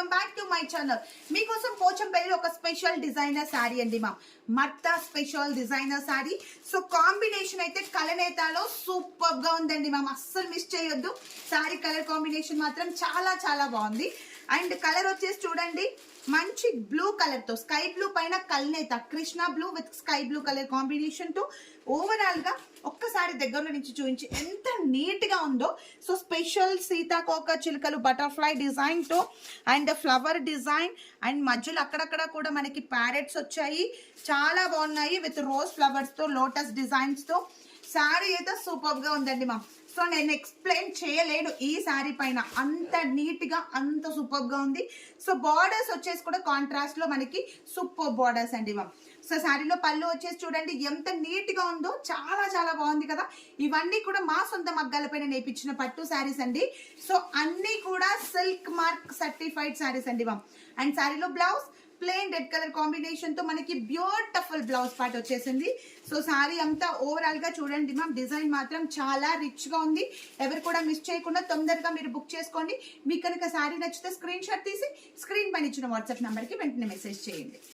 Welcome back to my channel. మీకోసం పోచంపల్లి ఒక special designer sari అండి. మర్తా special designer sari. So combination అయితే కలనేతాలో సూపర్ గా ఉందండి. అస్సలు మిస్ చేయొద్దు. శారీ కలర్ కాంబినేషన్ మాత్రం చాలా చాలా బాగుంది. అండ్ కలర్ వచ్చేసి చూడండి, మంచి బ్లూ కలర్ తో స్కై బ్లూ పైన కల్నేత Krishna blue with sky blue colour combination తో ఓవరాల్ గా ఒక్కసారి దగ్గరలో నుంచి చూపించి ఎంత నీట్ గా ఉందో. సో స్పెషల్ సీతాకోక చిలుకలు బటర్ఫ్లై డిజైన్ తో అండ్ ఫ్లవర్ డిజైన్ అండ్ మధ్యలో అక్కడక్కడ కూడా మనకి ప్యారెట్స్ వచ్చాయి. చాలా బాగున్నాయి విత్ రోజ్ ఫ్లవర్స్ తో లోటస్ డిజైన్స్ తో. శారీ అయితే సూపర్ గా ఉందండి సో నేను ఎక్స్ప్లెయిన్ చేయలేను ఈ శారీ పైన, అంత నీట్ గా అంత సూపర్ గా ఉంది. సో బార్డర్స్ వచ్చేసి కూడా కాంట్రాస్ట్ లో మనకి సూపర్ బార్డర్స్ అండి సో శారీలో పళ్ళు వచ్చేసి చూడండి ఎంత నీట్ గా ఉందో, చాలా చాలా బాగుంది కదా. ఇవన్నీ కూడా మా సొంత మగ్గాల పైన నేర్పించిన పట్టు శారీస్ అండి. సో అన్ని కూడా సిల్క్ మార్క్ సర్టిఫైడ్ శారీస్ అండి అండ్ శారీలో blouse plain red colour combination తో మనకి బ్యూటిఫుల్ బ్లౌజ్ పార్ట్ వచ్చేసింది. సో శారీ అంతా ఓవరాల్ గా చూడండి డిజైన్ మాత్రం చాలా రిచ్ గా ఉంది. ఎవరు కూడా మిస్ చేయకుండా తొందరగా మీరు బుక్ చేసుకోండి. మీకు కనుక శారీ నచ్చితే స్క్రీన్ షాట్ తీసి స్క్రీన్ పైన ఇచ్చిన వాట్సాప్ నంబర్ కి వెంటనే మెసేజ్ చేయండి.